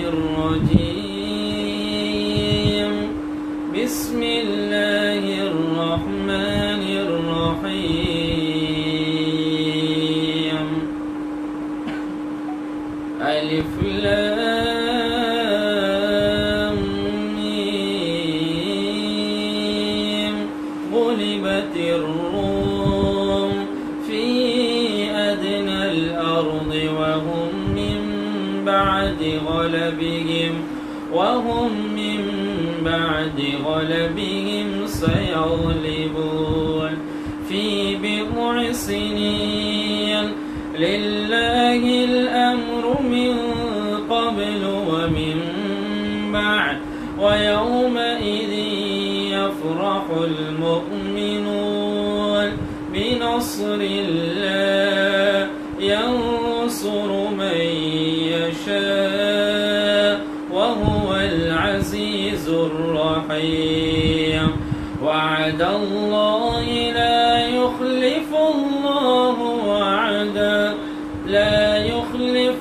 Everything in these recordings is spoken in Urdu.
الرجيم بسم الله الرحمن الرحيم ألف لام ميم غلبت الروم في أدنى الأرض وهم من بعد غلبهم سيغلبون في بضع سنين لله الأمر من قبل ومن بعد ويومئذ يفرح المؤمنون بنصر الله ينصر من يشاء وهو العزيز الرحيم وعد الله لا يخلف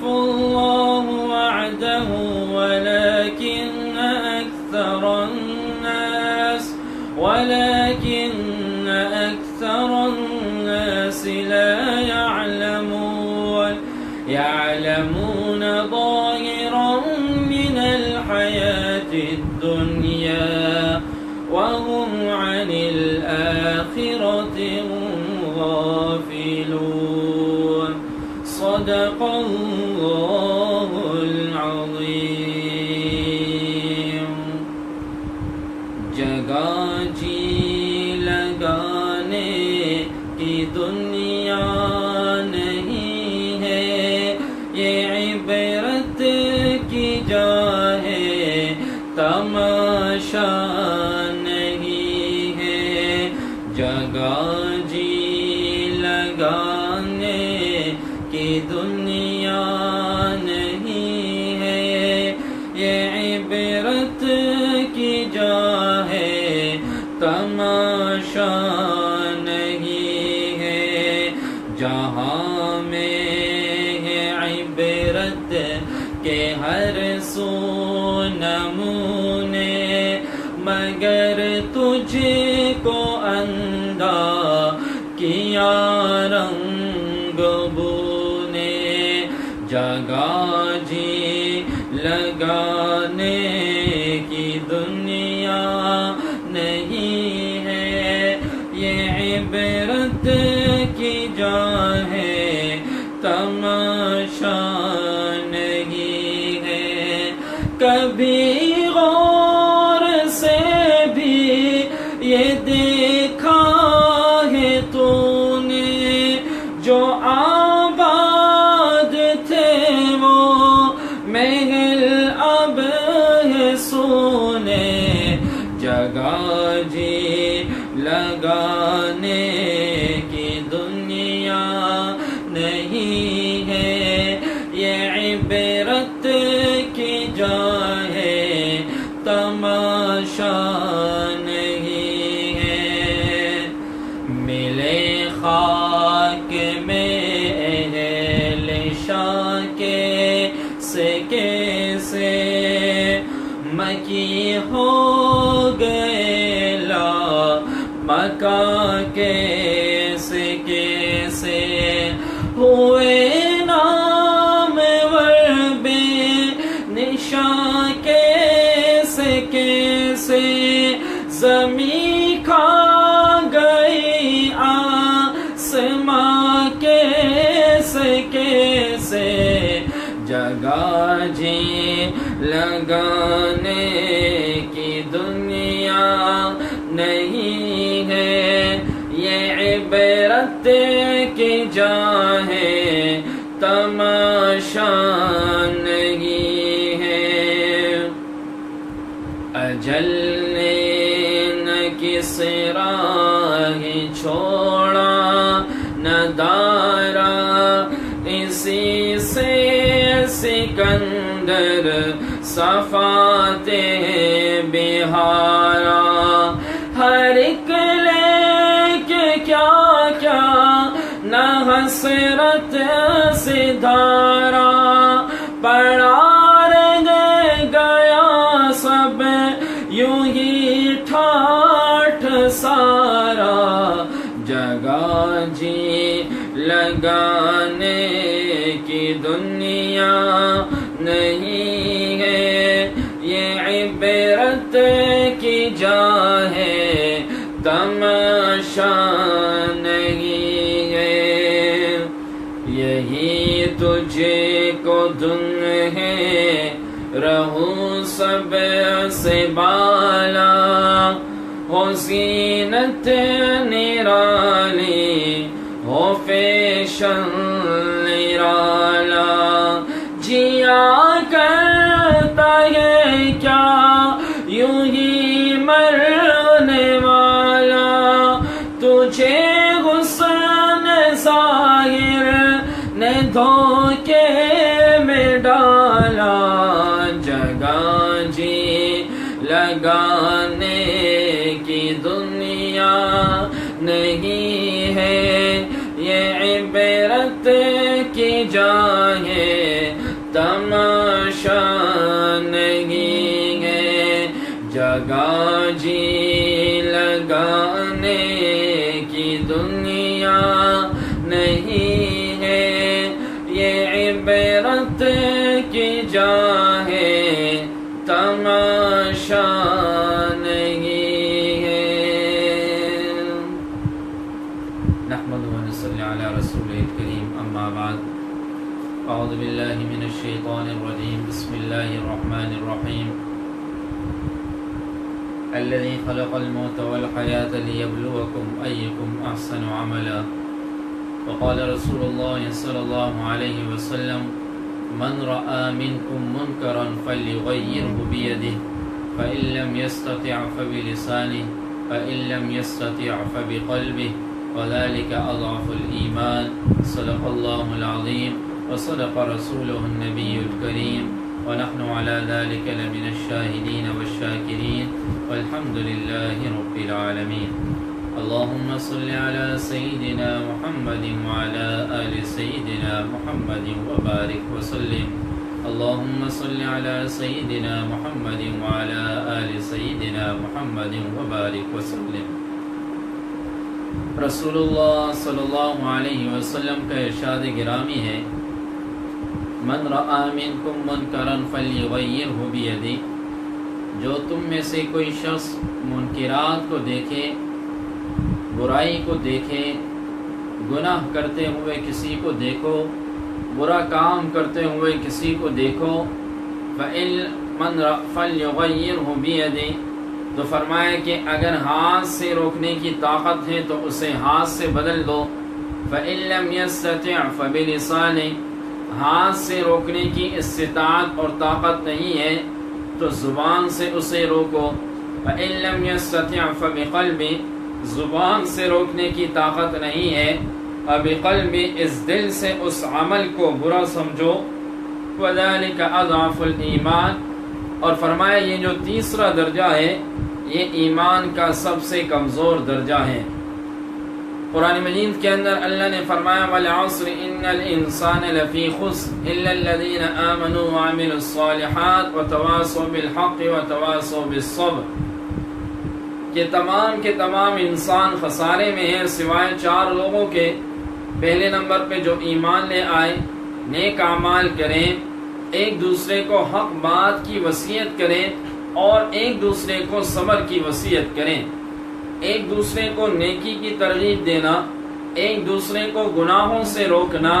الله وعده ولكن أكثر الناس لا يعلمون ظاهرا من الحياة الدنيا وهم عن الآخرة هم غافلون صدق الله العظيم. جگہ جی لگانے کی دنیا نہیں ہے، یہ عبرت کی جا ہے، تماشا نہیں ہے. جگہ جی لگانے کی دنیا نہیں ہے، یہ عبرت کی جا ہے، تماشا نہیں ہے. جہاں میں ہے عبرت کے ہر سو نمونے، مگر تجھ کو اندھا کیا رنگ بونے. جگہ جی لگانے کی دنیا نہیں ہے، یہ عبرت کی جا ہے، تماشا نہیں ہے. کبھی غور سے بھی یہ دیکھا ہے تو نے، جو آباد تھے وہ محل اب ہے سونے. جگہ جی لگانے کی دنیا نہیں ہے، یہ عبرت کی جا ہے، تماشا نہیں ہے. ملے خاک میں اہل شاہ کے سے کیسے مکی ہو گئے، لا مکہ کیسے کیسے ہوئے نامور بے نشاں، کیسے کیسے زمین کھا گئی آسماں، کیسے کیسے. جگہ جی لگانے کی دنیا نہیں ہے، یہ عبرت کی جا ہے، تماشا نہیں ہے. اجل نے نہ کس راہ چھوڑا نہ دارا، اسی سے سکندر صفاتے بہارا. ہر ایک لے کے کیا کیا نہ حسرت سے دھارا، پڑا رہ گئے لگانے کی دنیا نہیں ہے، یہ عبرت کی جا ہے، تماشا نہیں ہے۔ یہی تجھے کو دن ہے، رہو سب سے بالا، ہو زینت نرالی، ہو فیشن نرالا۔ جیا کرتا ہے کیا یوں ہی مرنے والا، تجھے حسن ظاہر نے دھوکے میں ڈالا۔ جگہ جی لگانے کی دنیا نہیں ہے، یہ عبرت کی جا ہے، تماشا نہیں ہے۔ جگہ جی لگانے کی دنیا نہیں ہے، یہ عبرت کی جا ہے، تماشا نہیں ہے۔ نحمده ونصلي على رسوله الكريم، اما بعد، اعوذ باللہ من الشیطان الرجیم، بسم اللہ الرحمن الرحیم۔ الذي خلق الموت والحياة ليبلوكم أيكم أحسن عملا، وقال رسول الله صلى الله عليه وسلم: من رأى منكم منكرا فليغيره بيده، فإن لم يستطع فبلسانه، فإن لم يستطع فبقلبه، وذلك أضعف الإيمان۔ صدق الله العظيم وصدق رسوله النبي الكريم، ونحن على ذلك لمن الشاهدين والشاكرين، والحمد لله رب العالمين۔ اللهم صل على سيدنا محمد وعلى آل سيدنا محمد وبارك وسلم۔ اللهم صل على سيدنا محمد وعلى آل سيدنا محمد وبارك وسلم۔ رسول اللہ صلی اللہ علیہ وسلم کا ارشاد گرامی ہے: من رأى منکم منکرا فلیغیرہ بیدہ، جو تم میں سے کوئی شخص منکرات کو دیکھے، برائی کو دیکھے، گناہ کرتے ہوئے کسی کو دیکھو، برا کام کرتے ہوئے کسی کو دیکھو، فلیغیرہ بیدہ، تو فرمایا کہ اگر ہاتھ سے روکنے کی طاقت ہے تو اسے ہاتھ سے بدل دو، فإن لم يستطع فبلسانہ، ہاتھ سے روکنے کی استطاعت اور طاقت نہیں ہے تو زبان سے اسے روکو، فإن لم يستطع فبقلبہ، زبان سے روکنے کی طاقت نہیں ہے، بقلبہ، اس دل سے اس عمل کو برا سمجھو، وذلک اضعف الایمان، اور فرمایا یہ جو تیسرا درجہ ہے یہ ایمان کا سب سے کمزور درجہ ہے۔ قرآن مجید کے اندر اللہ نے فرمایا: وَالْعَصْرِ إِنَّ الْإِنسَانَ لَفِي خُسْرٍ إِلَّا الَّذِينَ آمَنُوا وَعَمِلُوا الصَّالِحَاتِ وَتَوَاصَوْا بِالْحَقِّ وَتَوَاصَوْا بِالصَّبْرِ، کہ تمام کے تمام انسان خسارے میں ہیں سوائے 4 لوگوں کے۔ پہلے نمبر پہ جو ایمان لے آئے، نیک اعمال کریں، ایک دوسرے کو حق بات کی وصیت کریں اور ایک دوسرے کو صبر کی وصیت کریں، ایک دوسرے کو نیکی کی ترغیب دینا، ایک دوسرے کو گناہوں سے روکنا،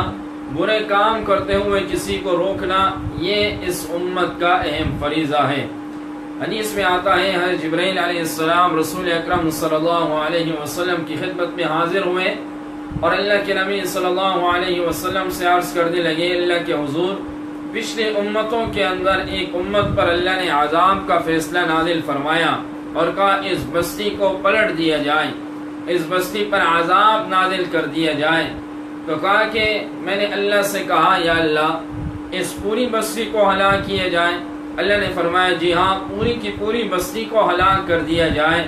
برے کام کرتے ہوئے کسی کو روکنا، یہ اس امت کا اہم فریضہ ہے۔ حدیث میں آتا ہے حضرت جبرائیل علیہ السلام رسول اکرم صلی اللہ علیہ وسلم کی خدمت میں حاضر ہوئے اور اللہ کے نبی صلی اللہ علیہ وسلم سے عرض کرنے لگے: اللہ کے حضور، پچھلے امتوں کے اندر ایک امت پر اللہ نے عذاب کا فیصلہ نازل فرمایا اور کہا اس بستی کو پلٹ دیا جائے، اس بستی پر عذاب نازل کر دیا جائے۔ تو کہا کہ میں نے اللہ سے کہا یا اللہ اس پوری بستی کو ہلاک کیا جائے۔ اللہ نے فرمایا جی ہاں، پوری کی پوری بستی کو ہلاک کر دیا جائے۔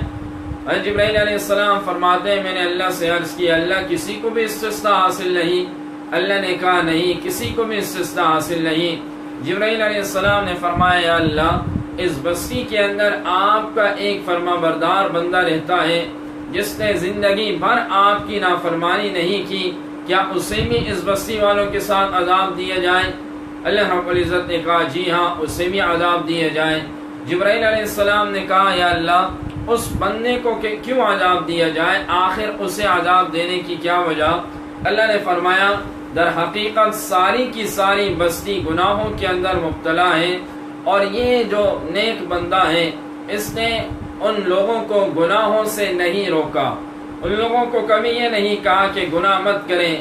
حضرت جبرائیل علیہ السلام فرماتے ہیں میں نے اللہ سے عرض کیا اللہ کسی کو بھی استثناء حاصل نہیں؟ اللہ نے کہا نہیں، کسی کو بھی استثناء حاصل نہیں۔ جبرائیل علیہ السلام نے فرمایا یا اللہ اس بستی کے اندر آپ کا ایک فرما بردار بندہ رہتا ہے جس نے زندگی بھر آپ کی نافرمانی نہیں کی، کیا اسے بھی اس بستی والوں کے ساتھ عذاب دیا جائے؟ اللہ رب العزت نے کہا جی ہاں، اسے بھی عذاب دیے جائیں۔ جبرائیل علیہ السلام نے کہا یا اللہ اس بندے کو کیوں عذاب دیا جائے، آخر اسے عذاب دینے کی کیا وجہ؟ اللہ نے فرمایا در حقیقت ساری کی ساری بستی گناہوں کے اندر مبتلا ہے، اور یہ جو نیک بندہ ہے اس نے ان لوگوں کو گناہوں سے نہیں روکا، ان لوگوں کو کبھی یہ نہیں کہا کہ گناہ مت کریں،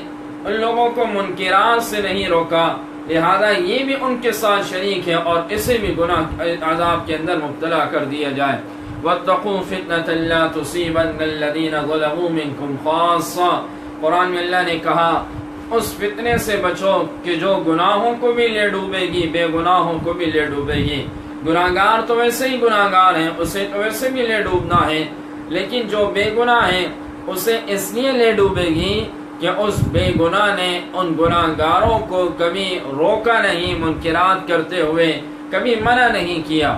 ان لوگوں کو منکرات سے نہیں روکا، لہذا یہ بھی ان کے ساتھ شریک ہے اور اسے بھی گناہ عذاب کے اندر مبتلا کر دیا جائے۔ وَاتَّقُوا فِتْنَةً لَا تُصِيبَنَّ الَّذِينَ ظَلَمُوا مِنْكُمْ خَاصَّةً، قرآن میں اللہ نے کہا اس فتنے سے بچو کہ جو گناہوں کو بھی لے ڈوبے گی، بے گناہوں کو بھی لے ڈوبے گی۔ گناہگار تو ویسے ہی گناہگار ہیں، اسے تو ویسے بھی لے ڈوبنا ہے، لیکن جو بے گناہ ہے اسے اس لیے لے ڈوبے گی کہ اس بے گناہ نے ان گناہگاروں کو کبھی روکا نہیں، منکرات کرتے ہوئے کبھی منع نہیں کیا۔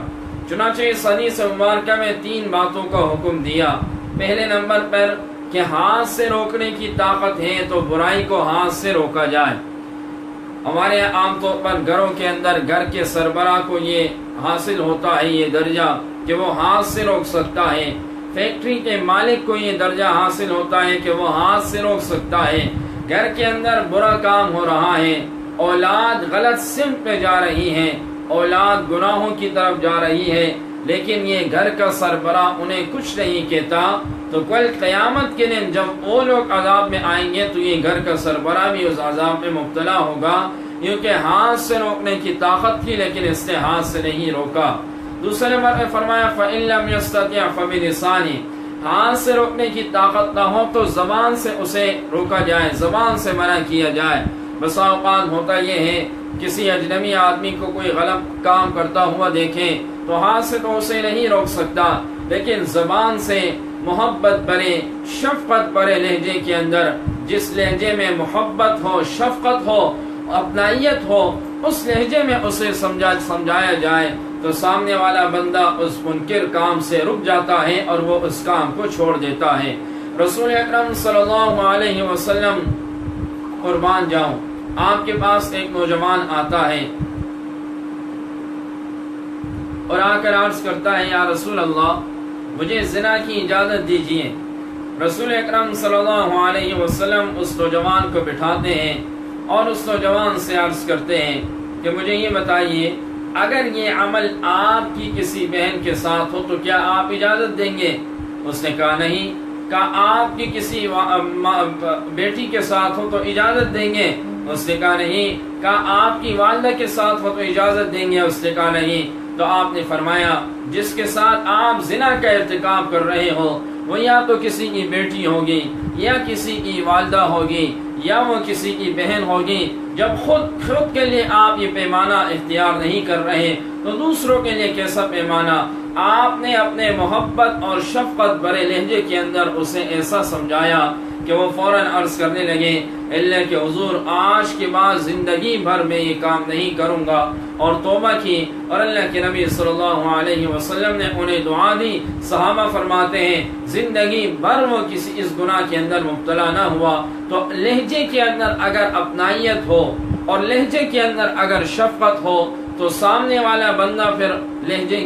چنانچہ اس حدیث مبارکہ میں 3 باتوں کا حکم دیا۔ پہلے نمبر پر کہ ہاتھ سے روکنے کی طاقت ہے تو برائی کو ہاتھ سے روکا جائے۔ ہمارے عام طور پر گھروں کے اندر گھر کے سربراہ کو یہ حاصل ہوتا ہے یہ درجہ کہ وہ ہاتھ سے روک سکتا ہے، فیکٹری کے مالک کو یہ درجہ حاصل ہوتا ہے کہ وہ ہاتھ سے روک سکتا ہے۔ گھر کے اندر برا کام ہو رہا ہے، اولاد غلط سمت پہ جا رہی ہے، اولاد گناہوں کی طرف جا رہی ہے، لیکن یہ گھر کا سربراہ انہیں کچھ نہیں کہتا، تو کل قیامت کے دن جب وہ لوگ عذاب میں آئیں گے تو یہ گھر کا سربراہ بھی اس عذاب میں مبتلا ہوگا، کیونکہ ہاتھ سے روکنے کی طاقت تھی لیکن اس نے ہاتھ سے نہیں روکا۔ دوسرے نمبر میں فرمایا فَإِن لَّمْ يَسْتَطِعْ فَبِلِسَانِهِ، ہاتھ سے روکنے کی طاقت نہ ہو تو زبان سے اسے روکا جائے، زبان سے منع کیا جائے۔ بسا اوقات ہوتا یہ ہے کسی اجنبی آدمی کو کوئی غلط کام کرتا ہوا دیکھیں تو ہاتھ سے تو اسے نہیں روک سکتا، لیکن زبان سے محبت بھرے شفقت بھرے لہجے کے اندر، جس لہجے میں محبت ہو، شفقت ہو، اپنائیت ہو، اس لہجے میں اسے سمجھایا جائے تو سامنے والا بندہ اس منکر کام سے رک جاتا ہے اور وہ اس کام کو چھوڑ دیتا ہے۔ رسول اکرم صلی اللہ علیہ وسلم قربان جاؤں، آپ کے پاس ایک نوجوان آتا ہے اور آ کر عرض کرتا ہے یا رسول اللہ مجھے زنا کی اجازت دیجیے۔ رسول اکرم صلی اللہ علیہ وسلم اس نوجوان کو بٹھاتے ہیں اور اس نوجوان سے عرض کرتے ہیں کہ مجھے یہ بتائیے اگر یہ عمل آپ کی کسی بہن کے ساتھ ہو تو کیا آپ اجازت دیں گے؟ اس نے کہا نہیں۔ کہا آپ کی کسی بیٹی کے ساتھ ہو تو اجازت دیں گے؟ اس نے کہا نہیں۔ کہا آپ کی والدہ کے ساتھ ہو تو اجازت دیں گے؟ اس نے کہا نہیں۔ تو آپ نے فرمایا جس کے ساتھ آپ زنا کا ارتکاب کر رہے ہو وہ یا تو کسی کی بیٹی ہوگی یا کسی کی والدہ ہوگی یا وہ کسی کی بہن ہوگی، جب خود کے لیے آپ یہ پیمانہ اختیار نہیں کر رہے تو دوسروں کے لیے کیسا پیمانہ؟ آپ نے اپنے محبت اور شفقت بھرے لہجے کے اندر اسے ایسا سمجھایا کہ وہ فوراً عرض کرنے لگے اللہ کے حضور آج کے بعد زندگی بھر میں یہ کام نہیں کروں گا، اور توبہ کی، اور اللہ کے نبی صلی اللہ علیہ وسلم نے انہیں دعا دی۔ صحابہ فرماتے ہیں زندگی بھر وہ کسی اس گناہ کے اندر مبتلا نہ ہوا۔ تو لہجے کے اندر اگر اپنائیت ہو اور لہجے کے اندر اگر شفقت ہو تو سامنے والا بندہ پھر لہجے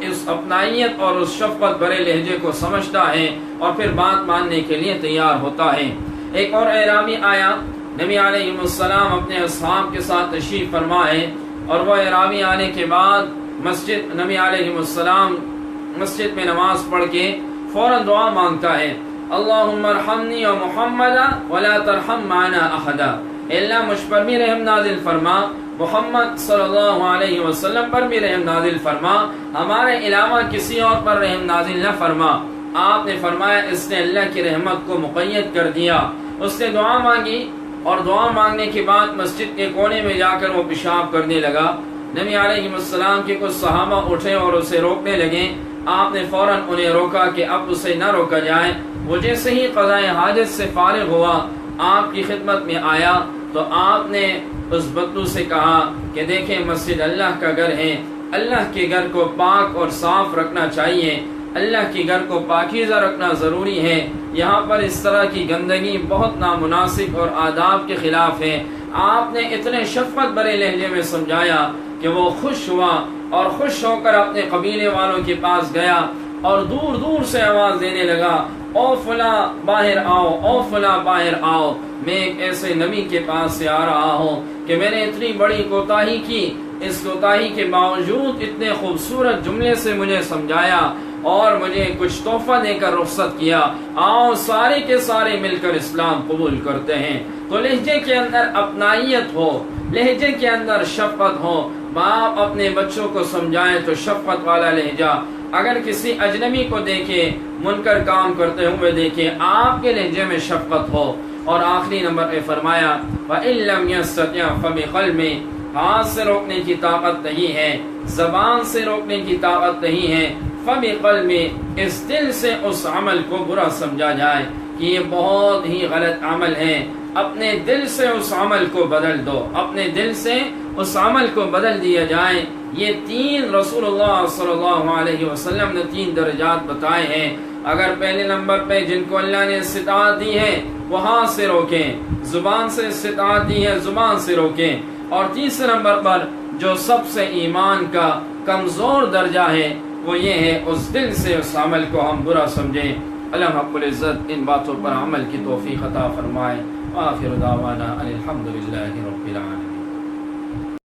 اس اپنائیت اور اس شفقت بھرے لہجے کو سمجھتا ہے اور پھر بات ماننے کے لیے تیار ہوتا ہے۔ ایک اور اعرابی آیا، نبی علیہ السلام اپنے اصحاب کے ساتھ تشریف فرما ہے، اور وہ اعرابی آنے کے بعد نبی علیہ السلام مسجد میں نماز پڑھ کے فوراً دعا مانگتا ہے اللہم ارحمنی و محمدا ولا ترحم معنا احدا، اللہ مجھ پر بھی رحم نازل فرما، محمد صلی اللہ علیہ وسلم پر بھی رحم نازل فرما، ہمارے علاوہ کسی اور پر رحم نازل نہ فرما۔ آپ نے فرمایا اس نے اللہ کی رحمت کو مقید کر دیا۔ اس نے دعا مانگی اور دعا مانگنے کے بعد مسجد کے کونے میں جا کر وہ پیشاب کرنے لگا۔ نبی علیہ السلام کے کچھ صحابہ اٹھے اور اسے روکنے لگے۔ آپ نے فوراً انہیں روکا کہ اب اسے نہ روکا جائے۔ وہ جیسے ہی قضائے حاجت سے فارغ ہوا آپ کی خدمت میں آیا تو آپ نے اس بدو سے کہا کہ دیکھیں مسجد اللہ کا گھر ہے، اللہ کے گھر کو پاک اور صاف رکھنا چاہیے، اللہ کے گھر کو پاکیزہ رکھنا ضروری ہے، یہاں پر اس طرح کی گندگی بہت نامناسب اور آداب کے خلاف ہے۔ آپ نے اتنے شفقت بھرے لہجے میں سمجھایا کہ وہ خوش ہوا اور خوش ہو کر اپنے قبیلے والوں کے پاس گیا اور دور دور سے آواز دینے لگا، او فلاں باہر آؤ، او فلاں باہر آؤ، میں ایک ایسے نبی کے پاس سے آ رہا ہوں کہ میں نے اتنی بڑی کوتاہی کی، اس کوتاہی کے باوجود اتنے خوبصورت جملے سے مجھے سمجھایا اور مجھے کچھ تحفہ دے کر رخصت کیا، آؤ سارے کے سارے مل کر اسلام قبول کرتے ہیں۔ تو لہجے کے اندر اپنائیت ہو، لہجے کے اندر شفقت ہو۔ باپ اپنے بچوں کو سمجھائیں تو شفقت والا لہجہ، اگر کسی اجنبی کو دیکھے منکر کام کرتے ہوئے دیکھے، آپ کے لہجے میں شفقت ہو۔ اور آخری نمبر پہ فرمایا وَإِن لَّمْ يَسْتَطِعْ فَبِقَلْبِهِ، ہاتھ سے روکنے کی طاقت نہیں ہے، زبان سے روکنے کی طاقت نہیں ہے، فَبِقَلْبِهِ، اس دل سے اس عمل کو برا سمجھا جائے کہ یہ بہت ہی غلط عمل ہے، اپنے دل سے اس عمل کو بدل دو، اپنے دل سے اس عمل کو بدل دیا جائے۔ یہ تین رسول اللہ صلی اللہ علیہ وسلم نے تین درجات بتائے ہیں۔ اگر پہلے نمبر پہ جن کو اللہ نے استطاعت دی ہے وہ ہاتھ سے روکیں، زبان سے استطاعت دی ہے زبان سے روکیں، اور تیسرے نمبر پر جو سب سے ایمان کا کمزور درجہ ہے وہ یہ ہے اس دل سے اس عمل کو ہم برا سمجھیں۔ اللہ رب العزت ان باتوں پر عمل کی توفیق عطا فرمائے۔ آخر دعوانا الحمدللہ رب العالمین۔